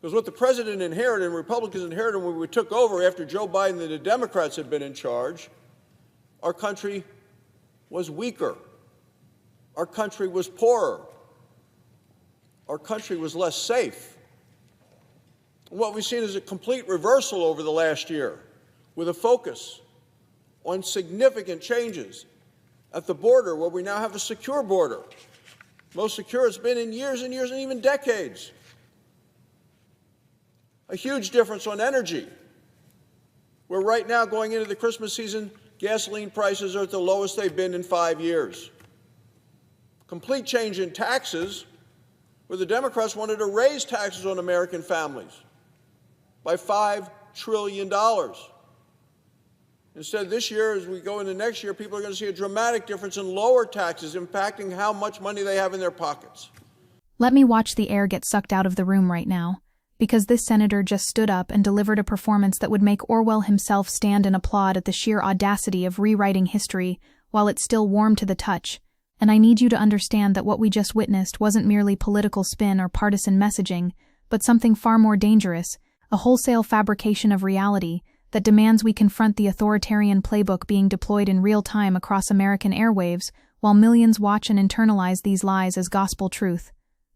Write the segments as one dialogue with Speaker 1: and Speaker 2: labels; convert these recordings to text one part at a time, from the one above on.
Speaker 1: Because what the president inherited and Republicans inherited when we took over after Joe Biden and the Democrats had been in charge, our country was weaker. Our country was poorer. Our country was less safe. And what we've seen is a complete reversal over the last year, with a focus on significant changes at the border, where we now have a secure border, most secure it's been in years and years and even decades. A huge difference on energy, where right now, going into the Christmas season, gasoline prices are at the lowest they've been in 5 years. Complete change in taxes, where the Democrats wanted to raise taxes on American families by $5 trillion. Instead, this year, as we go into next year, people are going to see a dramatic difference in lower taxes impacting how much money they have in their pockets.
Speaker 2: Let me watch the air get sucked out of the room right now, because this senator just stood up and delivered a performance that would make Orwell himself stand and applaud at the sheer audacity of rewriting history while it's still warm to the touch. And I need you to understand that what we just witnessed wasn't merely political spin or partisan messaging, but something far more dangerous, a wholesale fabrication of reality that demands we confront the authoritarian playbook being deployed in real time across American airwaves while millions watch and internalize these lies as gospel truth.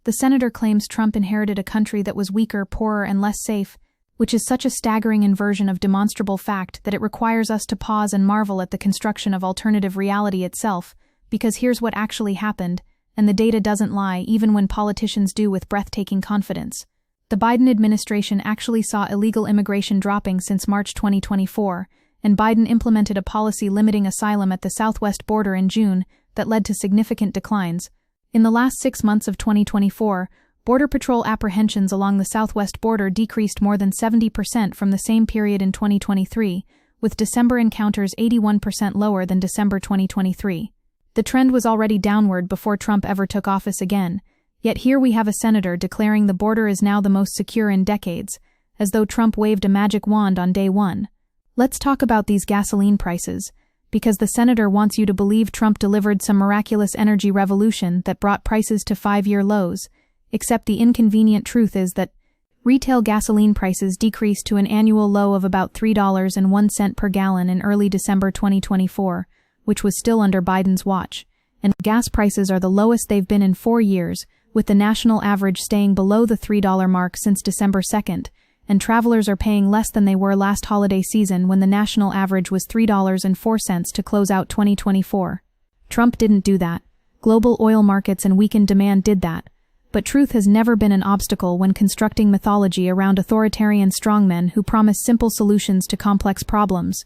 Speaker 2: The senator claims Trump inherited a country that was weaker, poorer, and less safe, which is such a staggering inversion of demonstrable fact that it requires us to pause and marvel at the construction of alternative reality itself, because here's what actually happened, and the data doesn't lie even when politicians do with breathtaking confidence. The Biden administration actually saw illegal immigration dropping since March 2024, and Biden implemented a policy limiting asylum at the southwest border in June that led to significant declines. In the last 6 months of 2024, Border Patrol apprehensions along the southwest border decreased more than 70% from the same period in 2023, with December encounters 81% lower than December 2023. The trend was already downward before Trump ever took office again, yet here we have a senator declaring the border is now the most secure in decades, as though Trump waved a magic wand on day one. Let's talk about these gasoline prices, because the senator wants you to believe Trump delivered some miraculous energy revolution that brought prices to 5-year lows, except the inconvenient truth is that retail gasoline prices decreased to an annual low of about $3.01 per gallon in early December 2024, which was still under Biden's watch, and gas prices are the lowest they've been in 4 years, with the national average staying below the $3 mark since December 2nd, and travelers are paying less than they were last holiday season when the national average was $3.04 to close out 2024. Trump didn't do that. Global oil markets and weakened demand did that. But truth has never been an obstacle when constructing mythology around authoritarian strongmen who promise simple solutions to complex problems.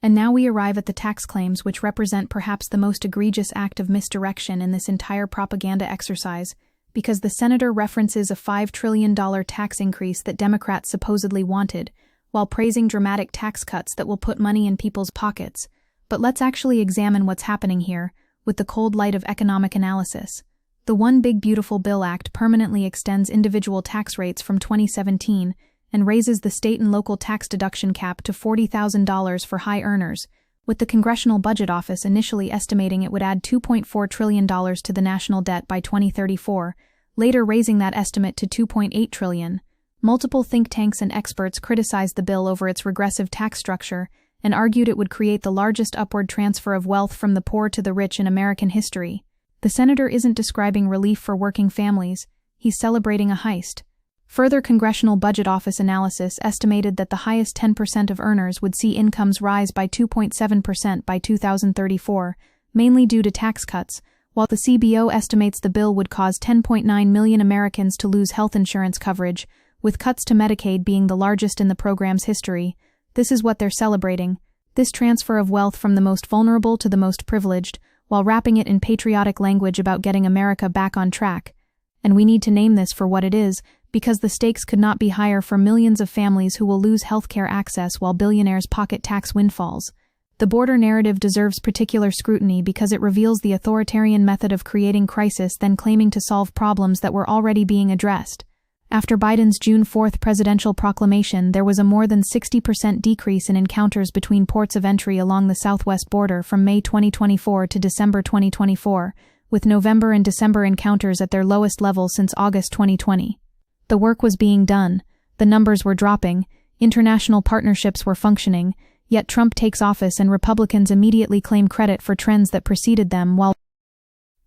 Speaker 2: And now we arrive at the tax claims, which represent perhaps the most egregious act of misdirection in this entire propaganda exercise, because the senator references a $5 trillion tax increase that Democrats supposedly wanted, while praising dramatic tax cuts that will put money in people's pockets. But let's actually examine what's happening here, with the cold light of economic analysis. The One Big Beautiful Bill Act permanently extends individual tax rates from 2017 and raises the state and local tax deduction cap to $40,000 for high earners, with the Congressional Budget Office initially estimating it would add $2.4 trillion to the national debt by 2034, later raising that estimate to $2.8 trillion. Multiple think tanks and experts criticized the bill over its regressive tax structure and argued it would create the largest upward transfer of wealth from the poor to the rich in American history. The senator isn't describing relief for working families, he's celebrating a heist. Further Congressional Budget Office analysis estimated that the highest 10% of earners would see incomes rise by 2.7% by 2034, mainly due to tax cuts, while the CBO estimates the bill would cause 10.9 million Americans to lose health insurance coverage, with cuts to Medicaid being the largest in the program's history. This is what they're celebrating, this transfer of wealth from the most vulnerable to the most privileged, while wrapping it in patriotic language about getting America back on track. And we need to name this for what it is, because the stakes could not be higher for millions of families who will lose healthcare access while billionaires pocket tax windfalls. The border narrative deserves particular scrutiny because it reveals the authoritarian method of creating crisis then claiming to solve problems that were already being addressed. After Biden's June 4th presidential proclamation, there was a more than 60% decrease in encounters between ports of entry along the southwest border from May 2024 to December 2024, with November and December encounters at their lowest level since August 2020. The work was being done, the numbers were dropping, international partnerships were functioning, yet Trump takes office and Republicans immediately claim credit for trends that preceded them while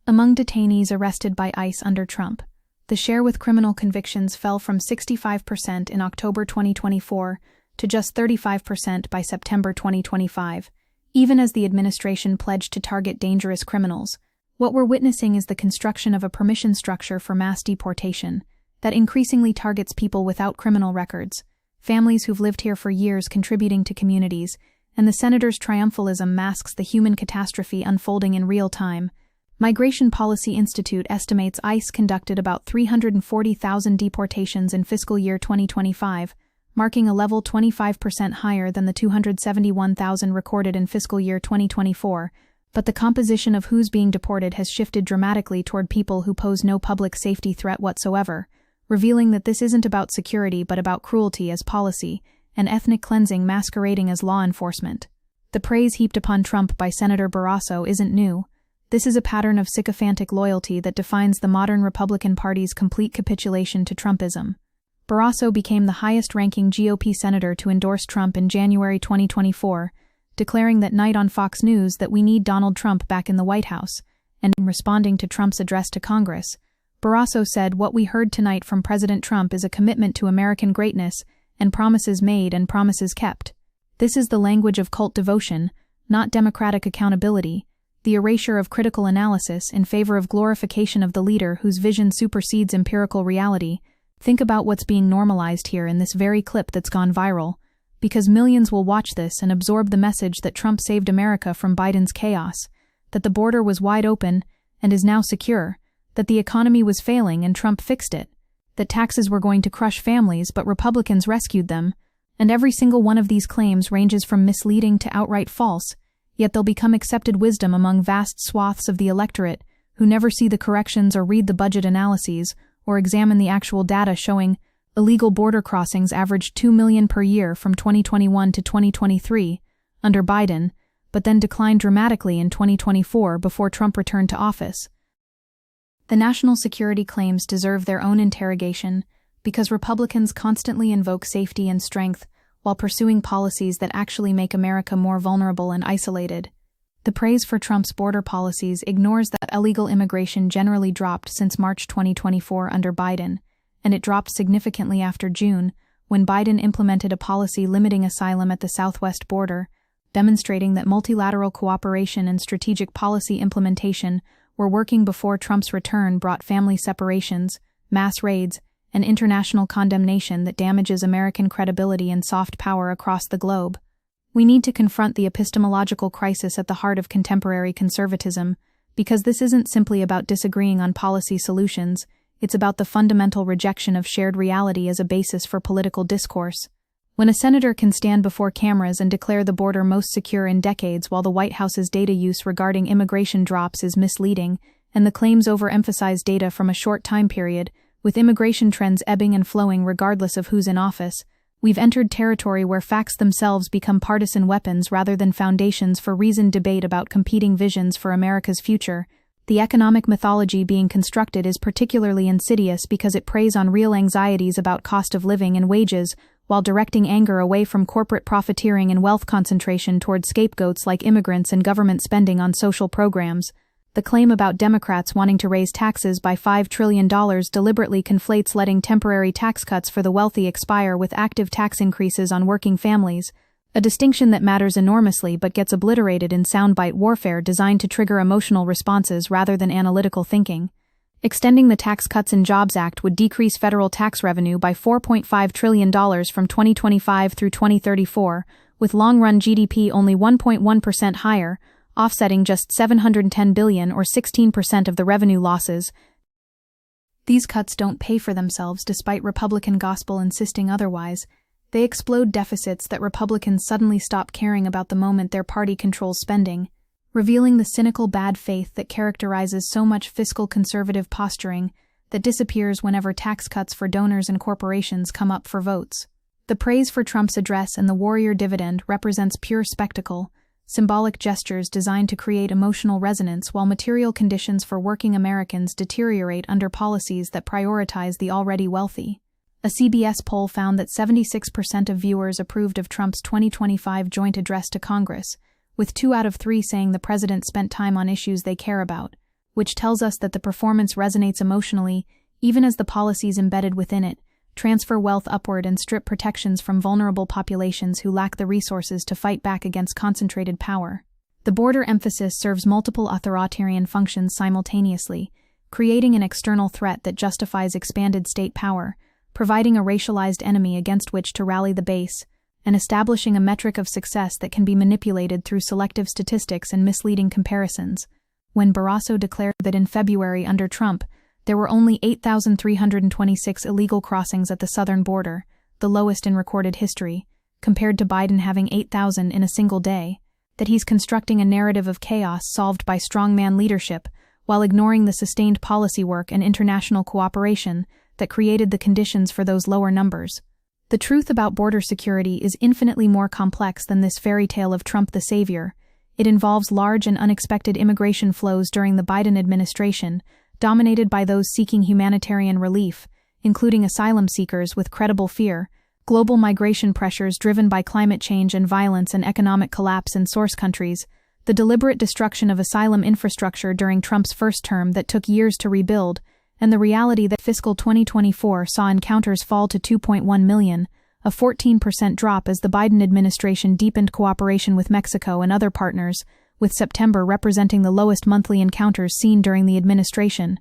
Speaker 2: among detainees arrested by ICE under Trump, the share with criminal convictions fell from 65% in October 2024 to just 35% by September 2025, even as the administration pledged to target dangerous criminals. What we're witnessing is the construction of a permission structure for mass deportation that increasingly targets people without criminal records, families who've lived here for years contributing to communities, and the senator's triumphalism masks the human catastrophe unfolding in real time. Migration Policy Institute estimates ICE conducted about 340,000 deportations in fiscal year 2025, marking a level 25% higher than the 271,000 recorded in fiscal year 2024, but the composition of who's being deported has shifted dramatically toward people who pose no public safety threat whatsoever, revealing that this isn't about security but about cruelty as policy, and ethnic cleansing masquerading as law enforcement. The praise heaped upon Trump by Senator Barrasso isn't new. This is a pattern of sycophantic loyalty that defines the modern Republican Party's complete capitulation to Trumpism. Barrasso became the highest-ranking GOP senator to endorse Trump in January 2024, declaring that night on Fox News that we need Donald Trump back in the White House, and in responding to Trump's address to Congress, Barrasso said, "What we heard tonight from President Trump is a commitment to American greatness and promises made and promises kept. This is the language of cult devotion, not democratic accountability, the erasure of critical analysis in favor of glorification of the leader whose vision supersedes empirical reality. Think about what's being normalized here in this very clip that's gone viral, because millions will watch this and absorb the message that Trump saved America from Biden's chaos, that the border was wide open and is now secure, that the economy was failing and Trump fixed it, that taxes were going to crush families but Republicans rescued them, and every single one of these claims ranges from misleading to outright false, yet they'll become accepted wisdom among vast swaths of the electorate who never see the corrections or read the budget analyses or examine the actual data showing illegal border crossings averaged 2 million per year from 2021 to 2023 under Biden, but then declined dramatically in 2024 before Trump returned to office. The national security claims deserve their own interrogation because Republicans constantly invoke safety and strength while pursuing policies that actually make America more vulnerable and isolated. The praise for Trump's border policies ignores that illegal immigration generally dropped since March 2024 under Biden, and it dropped significantly after June, when Biden implemented a policy limiting asylum at the southwest border, demonstrating that multilateral cooperation and strategic policy implementation were working before Trump's return brought family separations, mass raids, and international condemnation that damages American credibility and soft power across the globe. We need to confront the epistemological crisis at the heart of contemporary conservatism, because this isn't simply about disagreeing on policy solutions, it's about the fundamental rejection of shared reality as a basis for political discourse. When a senator can stand before cameras and declare the border most secure in decades while the White House's data use regarding immigration drops is misleading, and the claims overemphasize data from a short time period, with immigration trends ebbing and flowing regardless of who's in office, we've entered territory where facts themselves become partisan weapons rather than foundations for reasoned debate about competing visions for America's future. The economic mythology being constructed is particularly insidious because it preys on real anxieties about cost of living and wages, while directing anger away from corporate profiteering and wealth concentration toward scapegoats like immigrants and government spending on social programs. The claim about Democrats wanting to raise taxes by $5 trillion deliberately conflates letting temporary tax cuts for the wealthy expire with active tax increases on working families, a distinction that matters enormously but gets obliterated in soundbite warfare designed to trigger emotional responses rather than analytical thinking. Extending the Tax Cuts and Jobs Act would decrease federal tax revenue by $4.5 trillion from 2025 through 2034, with long-run GDP only 1.1% higher, offsetting just $710 billion or 16% of the revenue losses. These cuts don't pay for themselves despite Republican gospel insisting otherwise. They explode deficits that Republicans suddenly stop caring about the moment their party controls spending, revealing the cynical bad faith that characterizes so much fiscal conservative posturing that disappears whenever tax cuts for donors and corporations come up for votes. The praise for Trump's address and the warrior dividend represents pure spectacle, symbolic gestures designed to create emotional resonance while material conditions for working Americans deteriorate under policies that prioritize the already wealthy. A CBS poll found that 76% of viewers approved of Trump's 2025 joint address to Congress, with 2 out of 3 saying the president spent time on issues they care about, which tells us that the performance resonates emotionally, even as the policies embedded within it transfer wealth upward and strip protections from vulnerable populations who lack the resources to fight back against concentrated power. The border emphasis serves multiple authoritarian functions simultaneously, creating an external threat that justifies expanded state power, providing a racialized enemy against which to rally the base, and establishing a metric of success that can be manipulated through selective statistics and misleading comparisons. When Barrasso declared that in February under Trump, there were only 8,326 illegal crossings at the southern border, the lowest in recorded history, compared to Biden having 8,000 in a single day, that he's constructing a narrative of chaos solved by strongman leadership, while ignoring the sustained policy work and international cooperation that created the conditions for those lower numbers. The truth about border security is infinitely more complex than this fairy tale of Trump the savior. It involves large and unexpected immigration flows during the Biden administration, dominated by those seeking humanitarian relief, including asylum seekers with credible fear, global migration pressures driven by climate change and violence and economic collapse in source countries, the deliberate destruction of asylum infrastructure during Trump's first term that took years to rebuild, and the reality that fiscal 2024 saw encounters fall to 2.1 million, a 14% drop as the Biden administration deepened cooperation with Mexico and other partners, with September representing the lowest monthly encounters seen during the administration.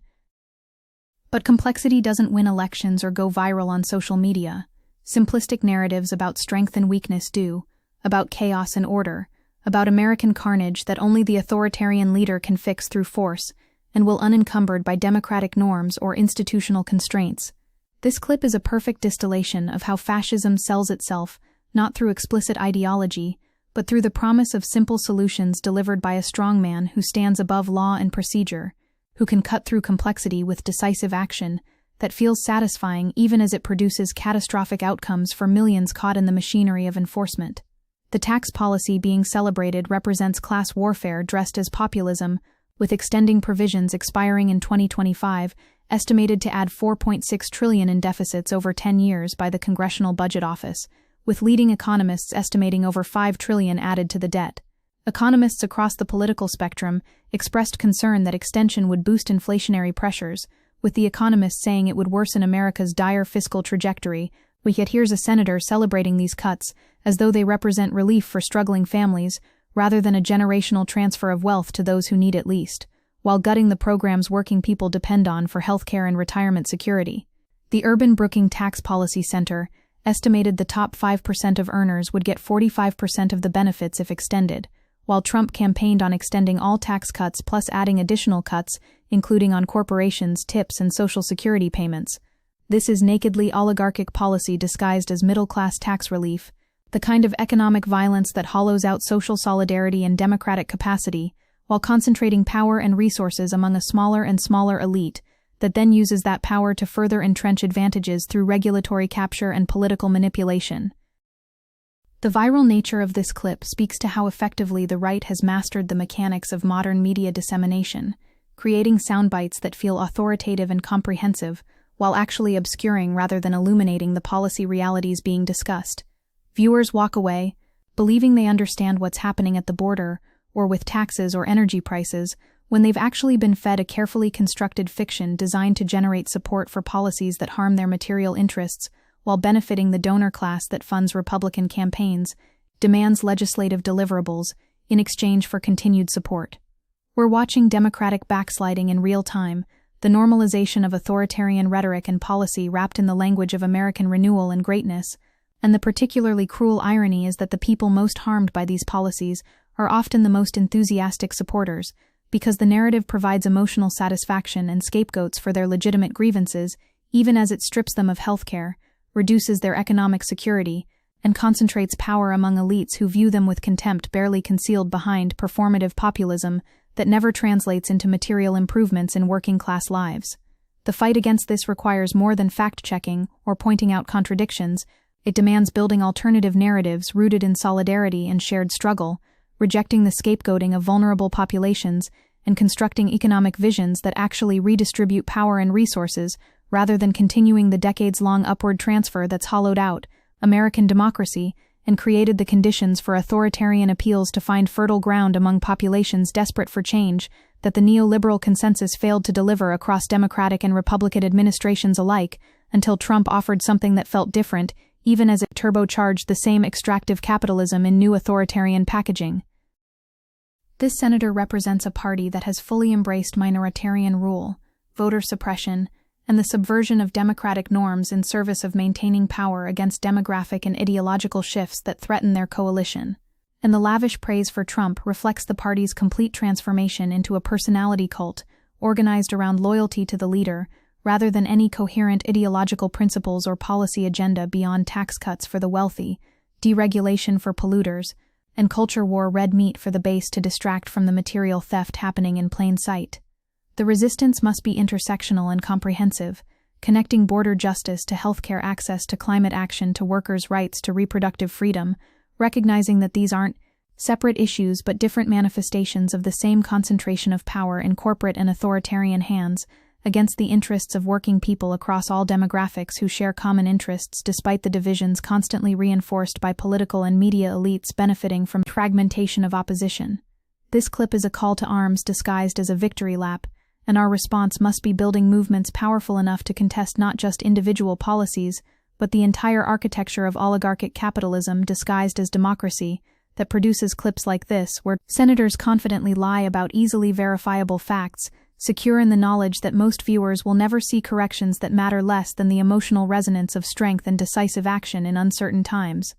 Speaker 2: But complexity doesn't win elections or go viral on social media. Simplistic narratives about strength and weakness do, about chaos and order, about American carnage that only the authoritarian leader can fix through force, and will unencumbered by democratic norms or institutional constraints. This clip is a perfect distillation of how fascism sells itself, not through explicit ideology, but through the promise of simple solutions delivered by a strongman who stands above law and procedure, who can cut through complexity with decisive action that feels satisfying even as it produces catastrophic outcomes for millions caught in the machinery of enforcement. The tax policy being celebrated represents class warfare dressed as populism, with extending provisions expiring in 2025, estimated to add $4.6 trillion in deficits over 10 years by the Congressional Budget Office, with leading economists estimating over $5 trillion added to the debt. Economists across the political spectrum expressed concern that extension would boost inflationary pressures, with the economists saying it would worsen America's dire fiscal trajectory. Yet here's a senator celebrating these cuts as though they represent relief for struggling families, rather than a generational transfer of wealth to those who need it least, while gutting the programs working people depend on for healthcare and retirement security. The Urban Brookings Tax Policy Center estimated the top 5% of earners would get 45% of the benefits if extended, while Trump campaigned on extending all tax cuts plus adding additional cuts, including on corporations, tips, and Social Security payments. This is nakedly oligarchic policy disguised as middle-class tax relief, the kind of economic violence that hollows out social solidarity and democratic capacity, while concentrating power and resources among a smaller and smaller elite that then uses that power to further entrench advantages through regulatory capture and political manipulation. The viral nature of this clip speaks to how effectively the right has mastered the mechanics of modern media dissemination, creating soundbites that feel authoritative and comprehensive, while actually obscuring rather than illuminating the policy realities being discussed. Viewers walk away, believing they understand what's happening at the border, or with taxes or energy prices, when they've actually been fed a carefully constructed fiction designed to generate support for policies that harm their material interests, while benefiting the donor class that funds Republican campaigns, demands legislative deliverables, in exchange for continued support. We're watching Democratic backsliding in real time, the normalization of authoritarian rhetoric and policy wrapped in the language of American renewal and greatness, and the particularly cruel irony is that the people most harmed by these policies are often the most enthusiastic supporters, because the narrative provides emotional satisfaction and scapegoats for their legitimate grievances, even as it strips them of health care, reduces their economic security, and concentrates power among elites who view them with contempt barely concealed behind performative populism that never translates into material improvements in working-class lives. The fight against this requires more than fact-checking or pointing out contradictions. It demands building alternative narratives rooted in solidarity and shared struggle, rejecting the scapegoating of vulnerable populations, and constructing economic visions that actually redistribute power and resources rather than continuing the decades-long upward transfer that's hollowed out American democracy and created the conditions for authoritarian appeals to find fertile ground among populations desperate for change that the neoliberal consensus failed to deliver across Democratic and Republican administrations alike until Trump offered something that felt different, even as it turbocharged the same extractive capitalism in new authoritarian packaging. This senator represents a party that has fully embraced minoritarian rule, voter suppression, and the subversion of democratic norms in service of maintaining power against demographic and ideological shifts that threaten their coalition. And the lavish praise for Trump reflects the party's complete transformation into a personality cult organized around loyalty to the leader, rather than any coherent ideological principles or policy agenda beyond tax cuts for the wealthy, deregulation for polluters, and culture war red meat for the base to distract from the material theft happening in plain sight. The resistance must be intersectional and comprehensive, connecting border justice to healthcare access to climate action to workers' rights to reproductive freedom, recognizing that these aren't separate issues but different manifestations of the same concentration of power in corporate and authoritarian hands, against the interests of working people across all demographics who share common interests despite the divisions constantly reinforced by political and media elites benefiting from fragmentation of opposition. This clip is a call to arms disguised as a victory lap, and our response must be building movements powerful enough to contest not just individual policies, but the entire architecture of oligarchic capitalism disguised as democracy that produces clips like this, where senators confidently lie about easily verifiable facts, secure in the knowledge that most viewers will never see corrections that matter less than the emotional resonance of strength and decisive action in uncertain times.